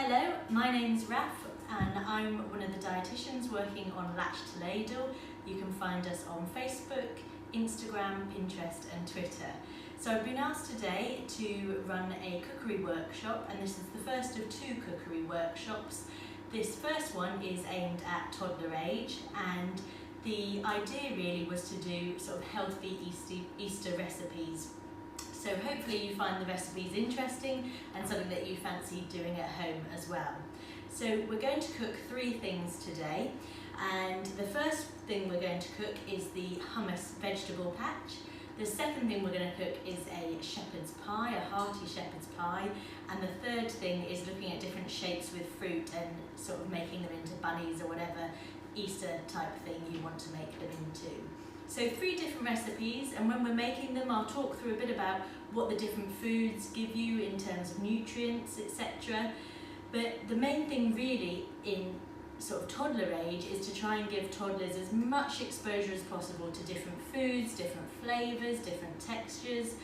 Hello, my name's Raph and I'm one of the dietitians working on Latch to Ladle. You can find us on Facebook, Instagram, Pinterest and Twitter. So I've been asked today to run a cookery workshop, and this is the first of 2 cookery workshops. This first one is aimed at toddler age, and the idea really was to do sort of healthy Easter recipes. So hopefully you find the recipes interesting and something that you fancy doing at home as well. So we're going to cook 3 things today, and the first thing we're going to cook is the hummus vegetable patch. The second thing we're going to cook is a shepherd's pie, a hearty shepherd's pie, and the third thing is looking at different shapes with fruit and sort of making them into bunnies or whatever Easter type thing you want to make them into. So 3 different recipes, and when we're making them I'll talk through a bit about what the different foods give you in terms of nutrients, etc. But the main thing really in sort of toddler age is to try and give toddlers as much exposure as possible to different foods, different flavours, different textures,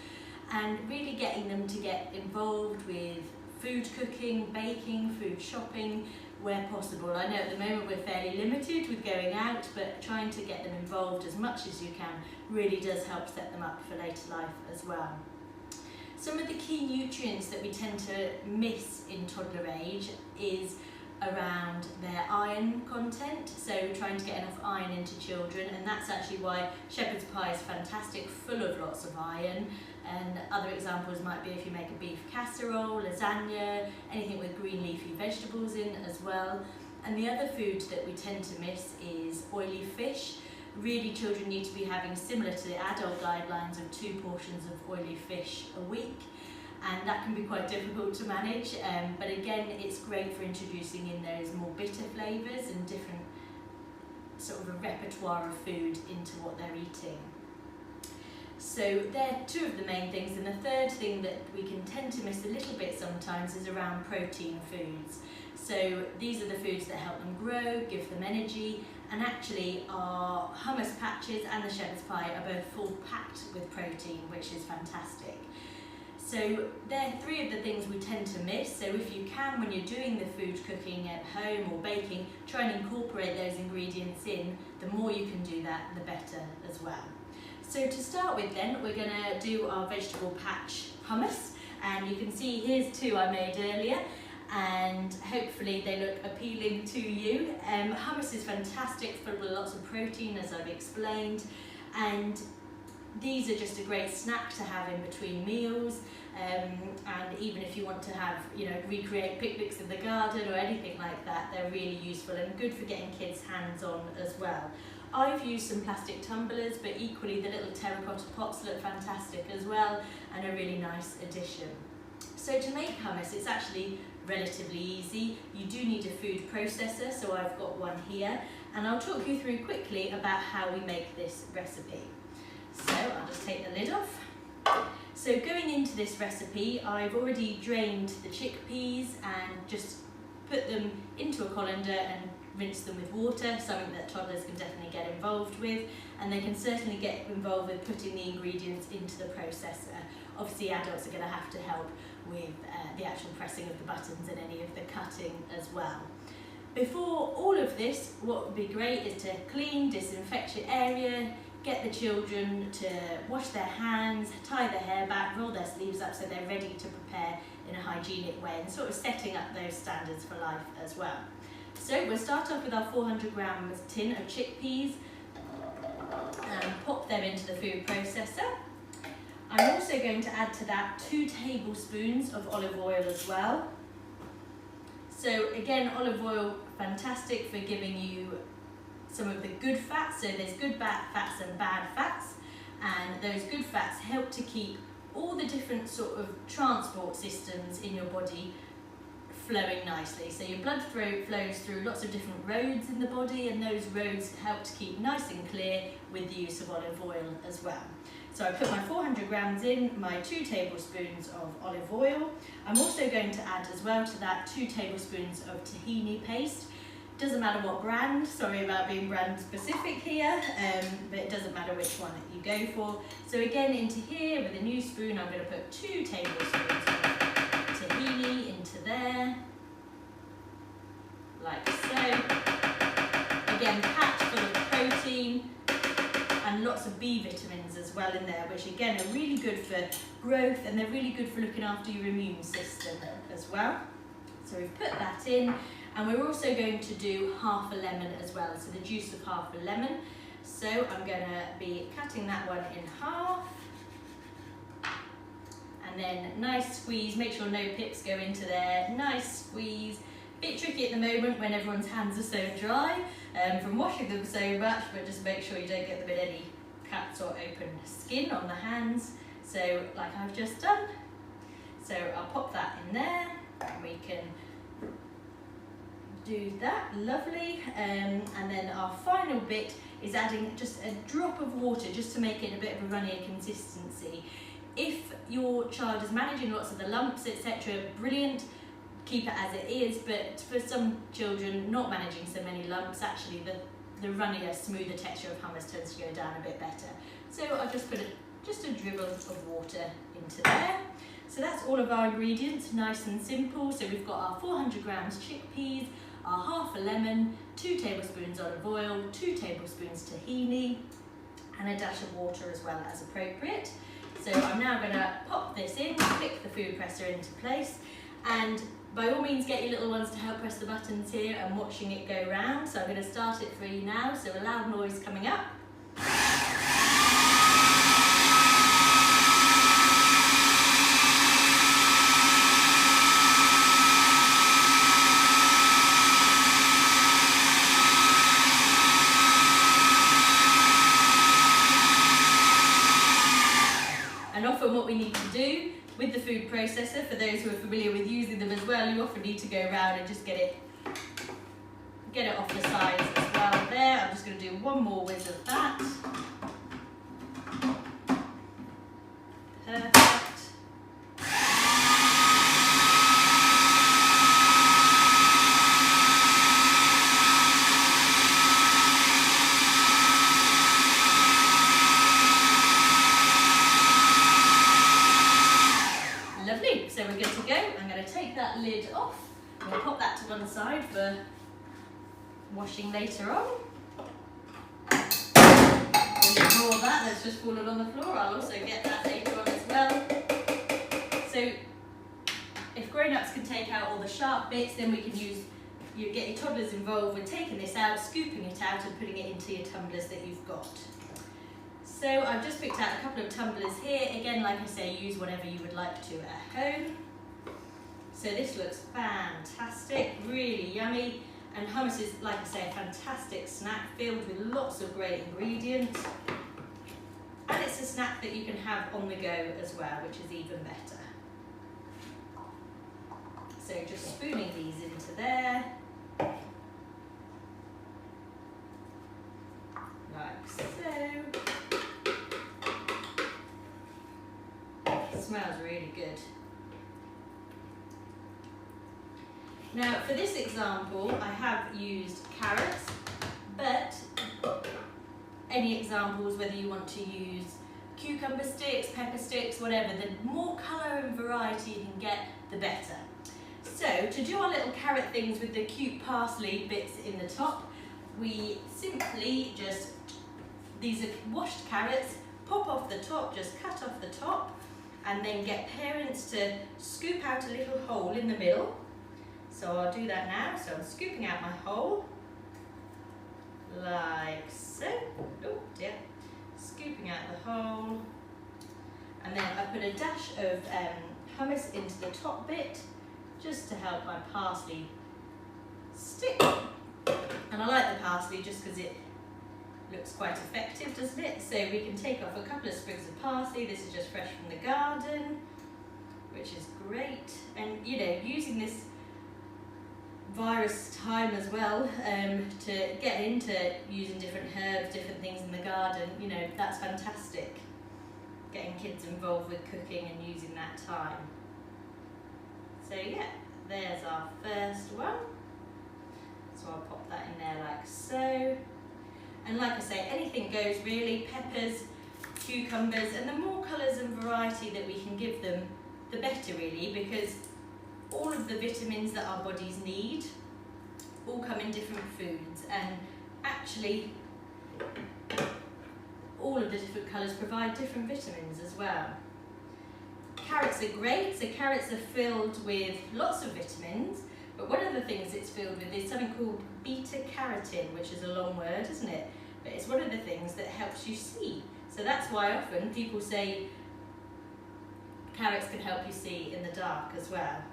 and really getting them to get involved with food cooking, baking, food shopping where possible. I know at the moment we're fairly limited with going out, but trying to get them involved as much as you can really does help set them up for later life as well. Some of the key nutrients that we tend to miss in toddler age is around their iron content, so trying to get enough iron into children, and that's actually why shepherd's pie is fantastic, full of lots of iron. And other examples might be if you make a beef casserole, lasagna, anything with green leafy vegetables in as well. And the other food that we tend to miss is oily fish. Really, children need to be having, similar to the adult guidelines, of 2 portions of oily fish a week. And that can be quite difficult to manage, but again it's great for introducing in those more bitter flavours and different sort of a repertoire of food into what they're eating. So they're 2 of the main things, and the third thing that we can tend to miss a little bit sometimes is around protein foods. So these are the foods that help them grow, give them energy, and actually our hummus patches and the shepherd's pie are both full packed with protein, which is fantastic. So they're 3 of the things we tend to miss, so if you can, when you're doing the food cooking at home or baking, try and incorporate those ingredients in. The more you can do that, the better as well. So to start with then, we're going to do our vegetable patch hummus, and you can see here's 2 I made earlier, and hopefully they look appealing to you. Hummus is fantastic, full of lots of protein as I've explained, and these are just a great snack to have in between meals, and even if you want to have, recreate picnics in the garden or anything like that, they're really useful and good for getting kids hands on as well. I've used some plastic tumblers, but equally the little terracotta pots look fantastic as well and a really nice addition. So to make hummus, it's actually relatively easy. You do need a food processor, so I've got one here, and I'll talk you through quickly about how we make this recipe. So I'll just take the lid off. So going into this recipe, I've already drained the chickpeas and just put them into a colander and rinse them with water, something that toddlers can definitely get involved with, and they can certainly get involved with putting the ingredients into the processor. Obviously adults are going to have to help with the actual pressing of the buttons and any of the cutting as well. Before all of this, what would be great is to clean, disinfect your area, get the children to wash their hands, tie their hair back, roll their sleeves up so they're ready to prepare in a hygienic way, and sort of setting up those standards for life as well. So we'll start off with our 400 grams tin of chickpeas and pop them into the food processor. I'm also going to add to that 2 tablespoons of olive oil as well. So again, olive oil, fantastic for giving you some of the good fats, so there's good fats and bad fats, and those good fats help to keep all the different sort of transport systems in your body flowing nicely. So your blood flows through lots of different roads in the body, and those roads help to keep nice and clear with the use of olive oil as well. So I put my 400 grams in, my 2 tablespoons of olive oil. I'm also going to add as well to that 2 tablespoons of tahini paste. Doesn't matter what brand, sorry about being brand specific here, but it doesn't matter which one that you go for. So again, into here with a new spoon, I'm going to put 2 tablespoons of tahini into there. lots of B vitamins as well in there, which again are really good for growth, and they're really good for looking after your immune system as well. So we've put that in, and we're also going to do half a lemon as well, so the juice of half a lemon. So I'm going to be cutting that one in half, and then nice squeeze, make sure no pips go into there, nice squeeze. Bit tricky at the moment when everyone's hands are so dry from washing them so much, but just make sure you don't get them in any cuts or open skin on the hands. So like I've just done. So I'll pop that in there, and we can do that, lovely. And then our final bit is adding just a drop of water just to make it a bit of a runnier consistency. If your child is managing lots of the lumps, etc., brilliant, keep it as it is, but for some children not managing so many lumps, actually the runnier, smoother texture of hummus tends to go down a bit better. So I'll just put just a dribble of water into there. So that's all of our ingredients, nice and simple. So we've got our 400 grams chickpeas, our half a lemon, 2 tablespoons olive oil, 2 tablespoons tahini, and a dash of water as well as appropriate. So I'm now going to pop this in, click the food presser into place, and by all means get your little ones to help press the buttons here and watching it go round. So I'm going to start it for you now, so a loud noise coming up. And often what we need to do with the food processor, for those who are familiar with using them as well, you often need to go around and just get it off the sides as well there. I'm just going to do one more whiz of that. Perfect. Lovely, so we're good to go. I'm going to take that lid off. We'll pop that to one side for washing later on. We'll ignore that, that's just fallen on the floor. I'll also get that later on as well. So if grown-ups can take out all the sharp bits, then we can get your toddlers involved with taking this out, scooping it out and putting it into your tumblers that you've got. So I've just picked out a couple of tumblers here. Again, like I say, use whatever you would like to at home. So this looks fantastic, really yummy. And hummus is, like I say, a fantastic snack filled with lots of great ingredients. And it's a snack that you can have on the go as well, which is even better. So just spooning these into there. Like so. It smells really good. Now for this example I have used carrots, but any examples, whether you want to use cucumber sticks, pepper sticks, whatever, the more colour and variety you can get, the better. So to do our little carrot things with the cute parsley bits in the top, we simply just, these are washed carrots, pop off the top, just cut off the top, and then get parents to scoop out a little hole in the middle. So I'll do that now. So I'm scooping out my hole, like so. Oh dear. Scooping out the hole. And then I put a dash of hummus into the top bit, just to help my parsley stick. And I like the parsley just because it looks quite effective, doesn't it? So we can take off a couple of sprigs of parsley. This is just fresh from the garden, which is great. And you know, using this virus time as well to get into using different herbs, different things in the garden, you know, that's fantastic. Getting kids involved with cooking and using that time. So yeah, there's our first one. So I'll pop that in there like so. And like I say, anything goes really, peppers, cucumbers, and the more colours and variety that we can give them, the better really, because all of the vitamins that our bodies need all come in different foods, and actually all of the different colours provide different vitamins as well. Carrots are great, so carrots are filled with lots of vitamins, but one of the things it's filled with is something called beta-carotene, which is a long word, isn't it? But it's one of the things that helps you see. So that's why often people say carrots can help you see in the dark as well.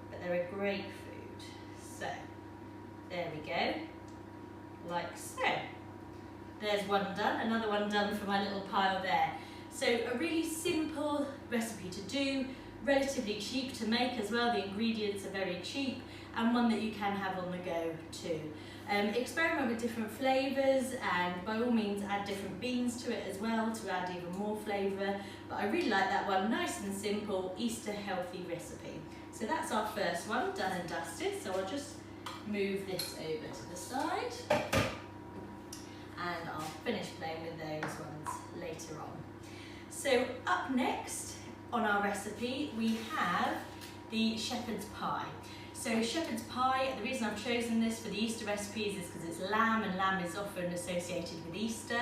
But they're a great food. So, there we go, like so. There's one done, another one done for my little pile there. So a really simple recipe to do, relatively cheap to make as well, the ingredients are very cheap, and one that you can have on the go too. Experiment with different flavours, and by all means add different beans to it as well to add even more flavour, but I really like that one, nice and simple, Easter healthy recipe. So that's our first one, done and dusted, so I'll just move this over to the side and I'll finish playing with those ones later on. So up next on our recipe we have the shepherd's pie. So shepherd's pie, the reason I've chosen this for the Easter recipes is because it's lamb, and lamb is often associated with Easter.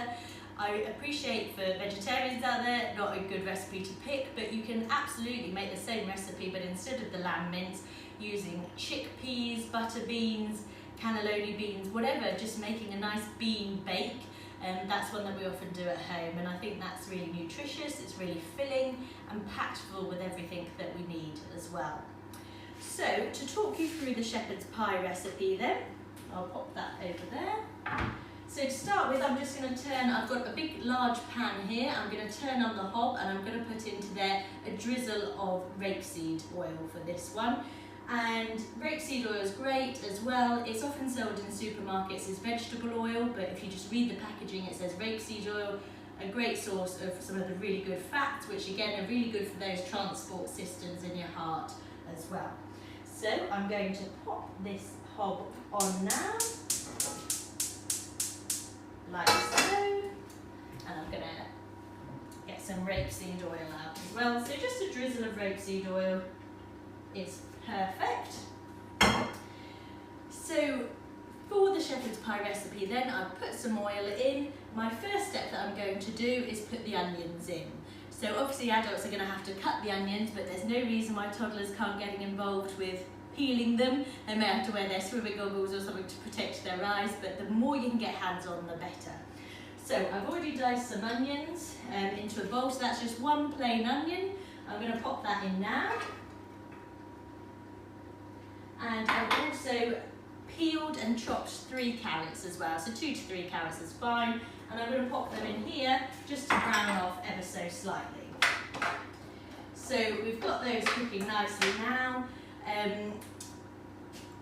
I appreciate for vegetarians out there, not a good recipe to pick, but you can absolutely make the same recipe, but instead of the lamb mince, using chickpeas, butter beans, cannelloni beans, whatever, just making a nice bean bake. That's one that we often do at home, and I think that's really nutritious, it's really filling and packed full with everything that we need as well. So to talk you through the shepherd's pie recipe then, I'll pop that over there. So to start with, I'm just going to turn, I've got a big large pan here, I'm going to turn on the hob and I'm going to put into there a drizzle of rapeseed oil for this one. And rapeseed oil is great as well. It's often sold in supermarkets as vegetable oil, but if you just read the packaging it says rapeseed oil, a great source of some of the really good fats, which again are really good for those transport systems in your heart as well. So I'm going to pop this hob on now, like so, and I'm going to get some rapeseed oil out as well. So just a drizzle of rapeseed oil is perfect. So for the shepherd's pie recipe then, I've put some oil in. My first step that I'm going to do is put the onions in. So obviously adults are going to have to cut the onions, but there's no reason why toddlers can't get involved with peeling them. They may have to wear their swimmer goggles or something to protect their eyes, but the more you can get hands on, the better. So I've already diced some onions into a bowl, so that's just one plain onion. I'm going to pop that in now. And I've also peeled and chopped 3 carrots as well, so 2 to 3 carrots is fine. And I'm going to pop them in here just to brown off ever so slightly. So we've got those cooking nicely now.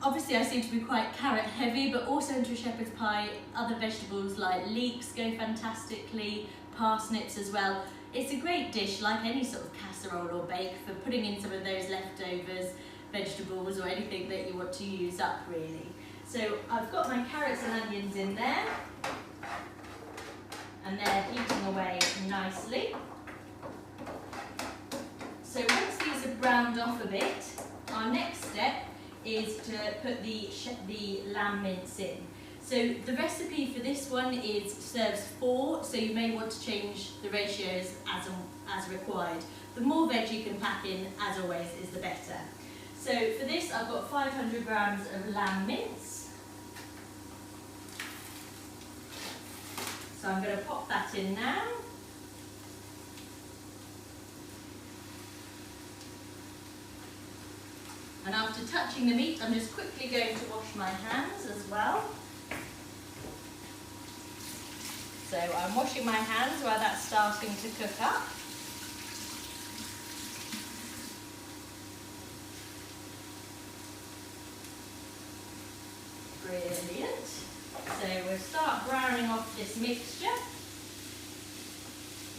Obviously I seem to be quite carrot heavy, but also into a shepherd's pie, other vegetables like leeks go fantastically, parsnips as well. It's a great dish, like any sort of casserole or bake, for putting in some of those leftovers, vegetables or anything that you want to use up really. So I've got my carrots and onions in there, and they're heating away nicely. So once these are browned off a bit, our next step is to put the lamb mince in. So the recipe for this one serves 4, so you may want to change the ratios as required. The more veg you can pack in, as always, is the better. So for this I've got 500 grams of lamb mince. So I'm going to pop that in now. And after touching the meat, I'm just quickly going to wash my hands as well. So I'm washing my hands while that's starting to cook up. Brilliant. So we'll start browning off this mixture,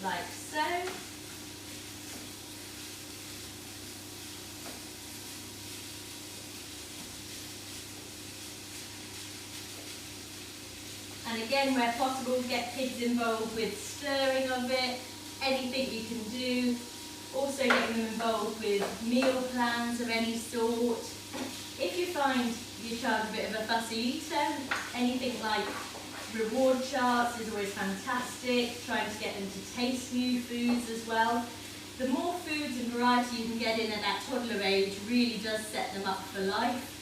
like so. And again, where possible, get kids involved with stirring of it, anything you can do. Also getting them involved with meal plans of any sort. If you find your child's a bit of a fussy eater, anything like reward charts is always fantastic, trying to get them to taste new foods as well. The more foods and variety you can get in at that toddler age really does set them up for life.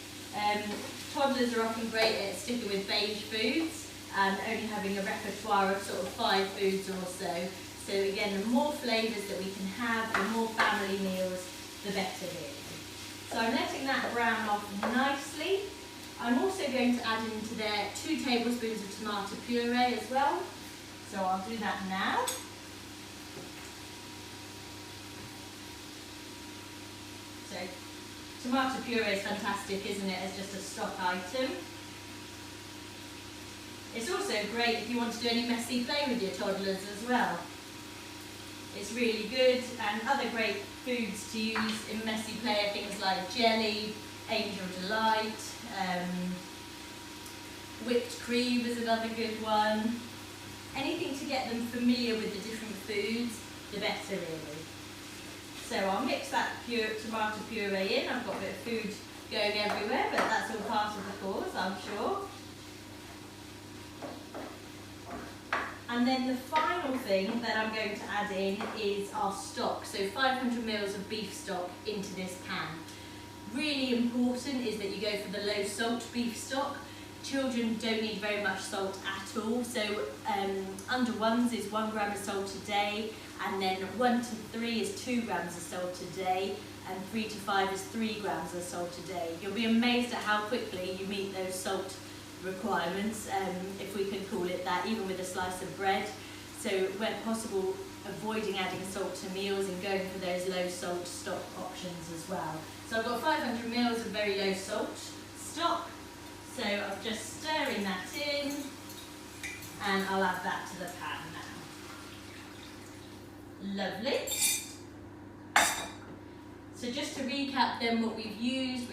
Toddlers are often great at sticking with beige foods and only having a repertoire of sort of 5 foods or so. So again, the more flavours that we can have, the more family meals, the better really. So I'm letting that brown off nicely. I'm also going to add into there 2 tablespoons of tomato puree as well. So I'll do that now. So tomato puree is fantastic, isn't it, as just a stock item. It's also great if you want to do any messy play with your toddlers as well. It's really good, and other great foods to use in messy play are things like jelly, Angel Delight, whipped cream is another good one. Anything to get them familiar with the different foods, the better really. So I'll mix that tomato puree in. I've got a bit of food going everywhere, but that's all part of the course, I'm sure. And then the final thing that I'm going to add in is our stock. So 500 ml of beef stock into this pan. Really important is that you go for the low salt beef stock. Children don't need very much salt at all. So under 1s is 1 gram of salt a day, and then 1 to 3 is 2 grams of salt a day, and 3 to 5 is 3 grams of salt a day. You'll be amazed at how quickly you meet those salt requirements, if we can call it that, even with a slice of bread. So where possible, avoiding adding salt to meals and going for those low salt stock options as well. So I've got 500 ml of very low salt stock. So I'm just stirring that in, and I'll add that to the pan now. Lovely. So just to recap then what we've used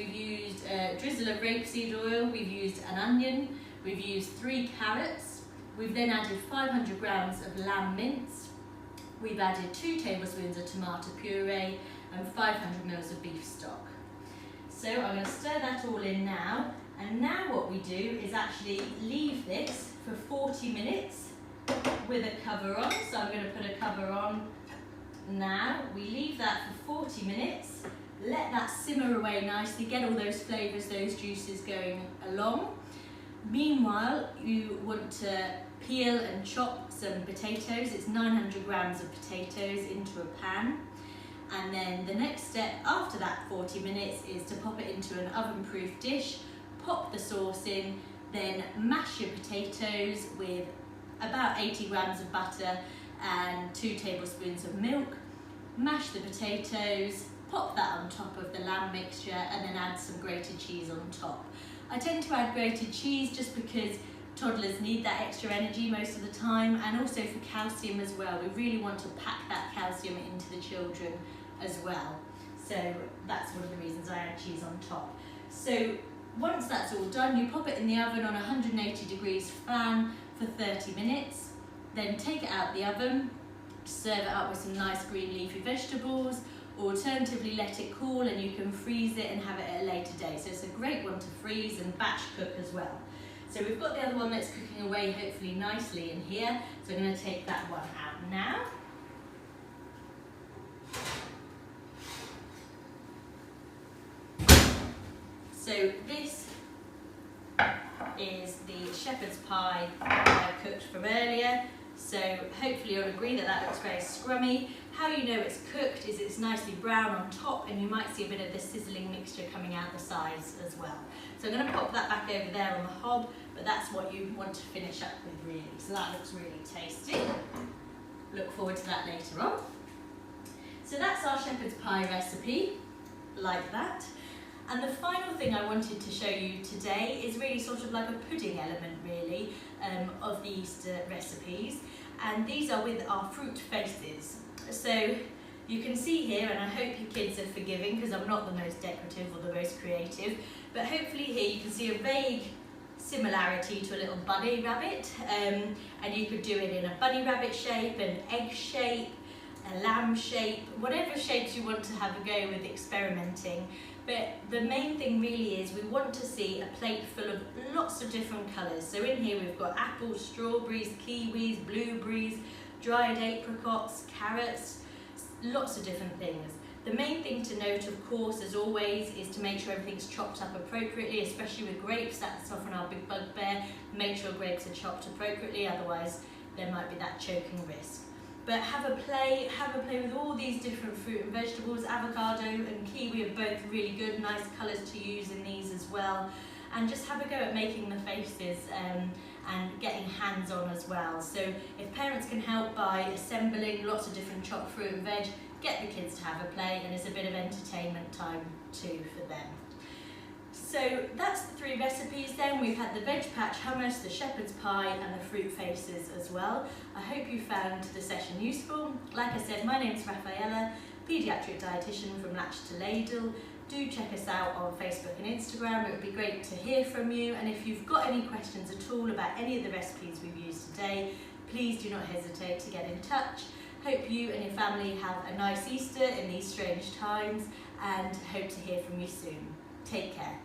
a drizzle of rapeseed oil, we've used an onion, we've used 3 carrots, we've then added 500 grams of lamb mince, we've added 2 tablespoons of tomato puree and 500 ml of beef stock. So I'm going to stir that all in now, and now what we do is actually leave this for 40 minutes with a cover on. So I'm going to put a cover on now. We leave that for 40 minutes, let that simmer away nicely, get all those flavours, those juices going along. Meanwhile, you want to peel and chop some potatoes. It's 900 grams of potatoes into a pan. And then the next step after that 40 minutes is to pop it into an oven-proof dish, pop the sauce in, then mash your potatoes with about 80 grams of butter and 2 tablespoons of milk. Mash the potatoes, pop that on top of the lamb mixture, and then add some grated cheese on top. I tend to add grated cheese just because toddlers need that extra energy most of the time, and also for calcium as well. We really want to pack that calcium into the children as well. So that's one of the reasons I add cheese on top. So once that's all done, you pop it in the oven on 180 degrees fan for 30 minutes. Then take it out the oven, serve it up with some nice green leafy vegetables. Alternatively, let it cool and you can freeze it and have it at a later date. So it's a great one to freeze and batch cook as well. So we've got the other one that's cooking away hopefully nicely in here. So I'm going to take that one out now. So this is the shepherd's pie I cooked from earlier. So hopefully you'll agree that that looks very scrummy. How you know it's cooked is it's nicely brown on top, and you might see a bit of the sizzling mixture coming out the sides as well. So I'm going to pop that back over there on the hob, but that's what you want to finish up with really. So that looks really tasty. Look forward to that later on. So that's our shepherd's pie recipe, like that. And the final thing I wanted to show you today is really sort of like a pudding element really of the Easter recipes. And these are with our fruit faces. So you can see here, and I hope your kids are forgiving because I'm not the most decorative or the most creative, but hopefully here you can see a vague similarity to a little bunny rabbit. And you could do it in a bunny rabbit shape, an egg shape, a lamb shape, whatever shapes you want to have a go with experimenting. But the main thing really is we want to see a plate full of lots of different colours. So in here we've got apples, strawberries, kiwis, blueberries, dried apricots, carrots, lots of different things. The main thing to note, of course, as always, is to make sure everything's chopped up appropriately, especially with grapes. That's often our big bugbear. Make sure grapes are chopped appropriately, otherwise there might be that choking risk. But have a play with all these different fruit and vegetables. Avocado and kiwi are both really good, nice colours to use in these as well. And just have a go at making the faces and getting hands-on as well. So if parents can help by assembling lots of different chopped fruit and veg, get the kids to have a play, and it's a bit of entertainment time too for them. So that's the 3 recipes then. We've had the veg patch hummus, the shepherd's pie and the fruit faces as well. I hope you found the session useful. Like I said, my name's Raphaella, Paediatric Dietitian from Latch to Ladle. Do check us out on Facebook and Instagram. It would be great to hear from you, and if you've got any questions at all about any of the recipes we've used today, please do not hesitate to get in touch. Hope you and your family have a nice Easter in these strange times, and hope to hear from you soon. Take care.